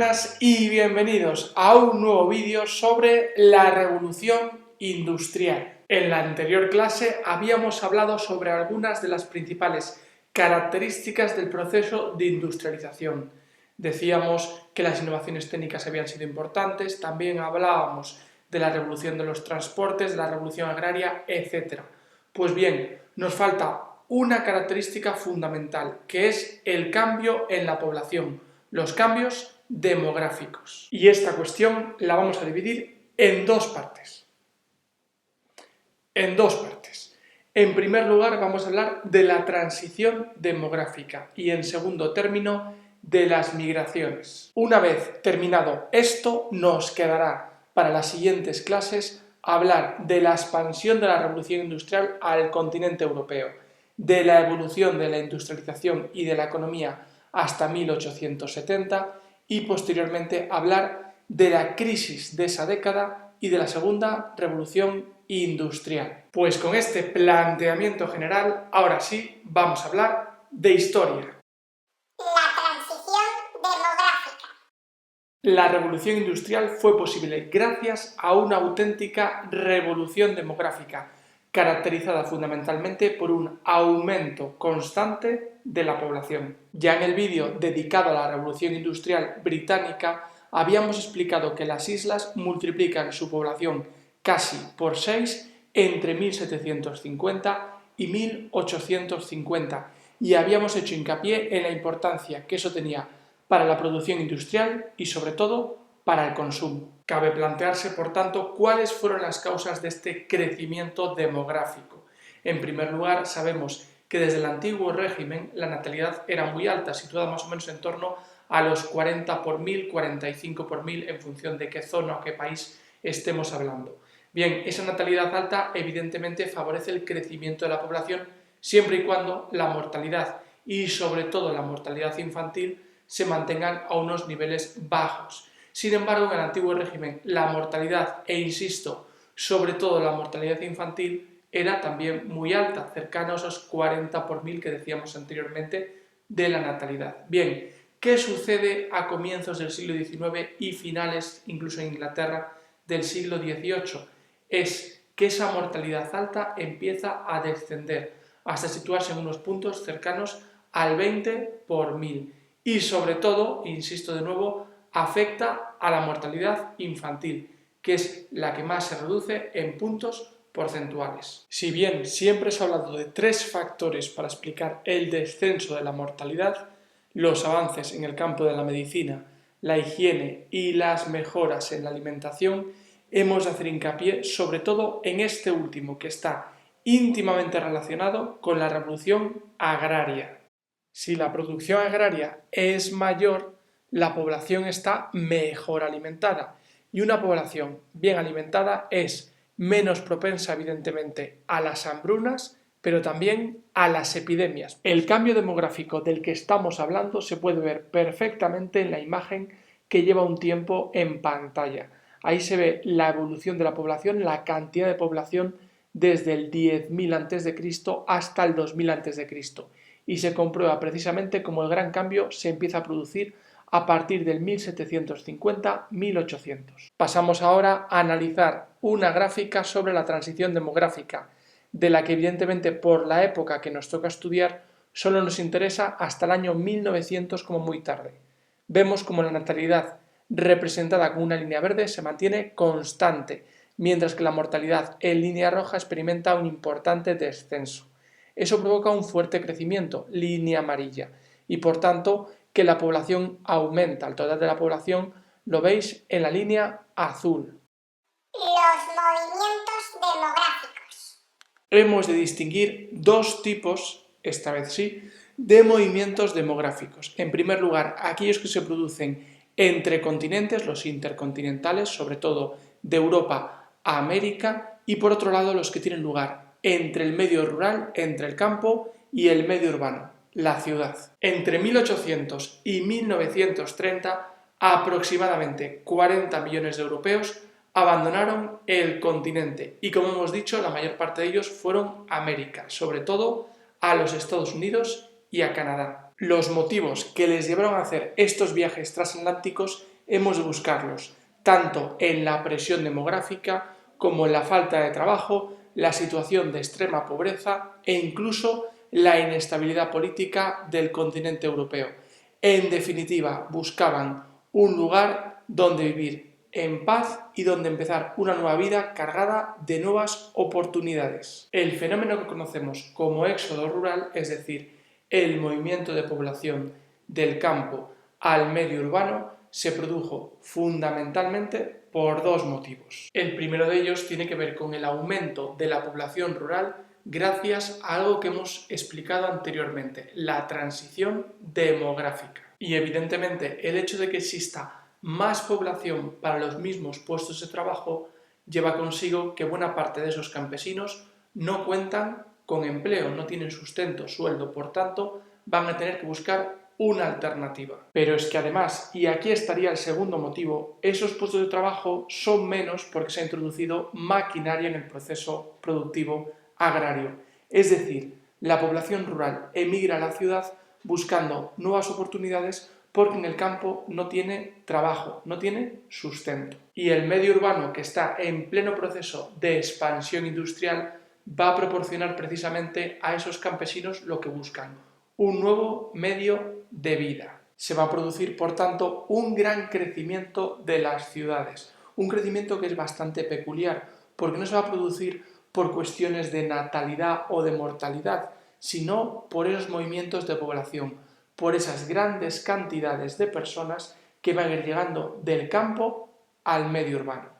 buenas y bienvenidos a un nuevo vídeo sobre la revolución industrial. En la anterior clase habíamos hablado sobre algunas de las principales características del proceso de industrialización. Decíamos que las innovaciones técnicas habían sido importantes, también hablábamos de la revolución de los transportes, de la revolución agraria, etc. Pues bien, nos falta una característica fundamental, que es el cambio en la población, los cambios demográficos. Y esta cuestión la vamos a dividir en dos partes. En primer lugar, vamos a hablar de la transición demográfica y en segundo término de las migraciones. Una vez terminado esto, nos quedará para las siguientes clases hablar de la expansión de la revolución industrial al continente europeo, de la evolución de la industrialización y de la economía hasta 1870 y posteriormente hablar de la crisis de esa década y de la segunda revolución industrial. Pues con este planteamiento general, ahora sí, vamos a hablar de historia. La transición demográfica. La revolución industrial fue posible gracias a una auténtica revolución demográfica, caracterizada fundamentalmente por un aumento constante de la población. Ya en el vídeo dedicado a la revolución industrial británica habíamos explicado que las islas multiplican su población casi por 6 entre 1750 y 1850 y habíamos hecho hincapié en la importancia que eso tenía para la producción industrial y sobre todo para el consumo. Cabe plantearse, por tanto, cuáles fueron las causas de este crecimiento demográfico. En primer lugar, sabemos que desde el antiguo régimen la natalidad era muy alta, situada más o menos en torno a los 40 por 1000, 45 por 1000, en función de qué zona o qué país estemos hablando. Bien, esa natalidad alta evidentemente favorece el crecimiento de la población siempre y cuando la mortalidad y sobre todo la mortalidad infantil se mantengan a unos niveles bajos. Sin embargo, en el antiguo régimen la mortalidad, e insisto, sobre todo la mortalidad infantil, era también muy alta, cercana a esos 40 por 1000 que decíamos anteriormente de la natalidad. Bien, ¿qué sucede a comienzos del siglo XIX y finales, incluso en Inglaterra, del siglo XVIII? Es que esa mortalidad alta empieza a descender hasta situarse en unos puntos cercanos al 20 por 1000 y sobre todo, insisto de nuevo, afecta a la mortalidad infantil, que es la que más se reduce en puntos porcentuales. Si bien siempre se ha hablado de 3 factores para explicar el descenso de la mortalidad, los avances en el campo de la medicina, la higiene y las mejoras en la alimentación, hemos de hacer hincapié sobre todo en este último, que está íntimamente relacionado con la revolución agraria. Si la producción agraria es mayor, la población está mejor alimentada y una población bien alimentada es menos propensa evidentemente a las hambrunas, pero también a las epidemias. El cambio demográfico del que estamos hablando se puede ver perfectamente en la imagen que lleva un tiempo en pantalla. Ahí se ve la evolución de la población, la cantidad de población desde el 10.000 a.C. hasta el 2000 a.C. y se comprueba precisamente cómo el gran cambio se empieza a producir a partir del 1750-1800. Pasamos ahora a analizar una gráfica sobre la transición demográfica, de la que evidentemente por la época que nos toca estudiar solo nos interesa hasta el año 1900 como muy tarde. Vemos como la natalidad representada con una línea verde se mantiene constante, mientras que la mortalidad en línea roja experimenta un importante descenso. Eso provoca un fuerte crecimiento, línea amarilla, y por tanto que la población aumenta. El total de la población lo veis en la línea azul. Los movimientos demográficos. Hemos de distinguir dos tipos, esta vez sí, de movimientos demográficos. En primer lugar, aquellos que se producen entre continentes, los intercontinentales, sobre todo de Europa a América, y por otro lado los que tienen lugar entre el medio rural, entre el campo y el medio urbano, la ciudad. Entre 1800 y 1930, aproximadamente 40 millones de europeos abandonaron el continente y, como hemos dicho, la mayor parte de ellos fueron a América, sobre todo a los Estados Unidos y a Canadá. Los motivos que les llevaron a hacer estos viajes transatlánticos hemos de buscarlos tanto en la presión demográfica como en la falta de trabajo, la situación de extrema pobreza e incluso la inestabilidad política del continente europeo. En definitiva, buscaban un lugar donde vivir en paz y donde empezar una nueva vida cargada de nuevas oportunidades. El fenómeno que conocemos como éxodo rural, es decir, el movimiento de población del campo al medio urbano, se produjo fundamentalmente por dos motivos. El primero de ellos tiene que ver con el aumento de la población rural gracias a algo que hemos explicado anteriormente, la transición demográfica. Y evidentemente el hecho de que exista más población para los mismos puestos de trabajo lleva consigo que buena parte de esos campesinos no cuentan con empleo, no tienen sustento, sueldo, por tanto van a tener que buscar una alternativa. Pero es que además, y aquí estaría el segundo motivo, esos puestos de trabajo son menos porque se ha introducido maquinaria en el proceso productivo agrario. Es decir, la población rural emigra a la ciudad buscando nuevas oportunidades porque en el campo no tiene trabajo, no tiene sustento. Y el medio urbano, que está en pleno proceso de expansión industrial, va a proporcionar precisamente a esos campesinos lo que buscan, un nuevo medio de vida. Se va a producir, por tanto, un gran crecimiento de las ciudades, un crecimiento que es bastante peculiar, porque no se va a producir por cuestiones de natalidad o de mortalidad, sino por esos movimientos de población, por esas grandes cantidades de personas que van a ir llegando del campo al medio urbano.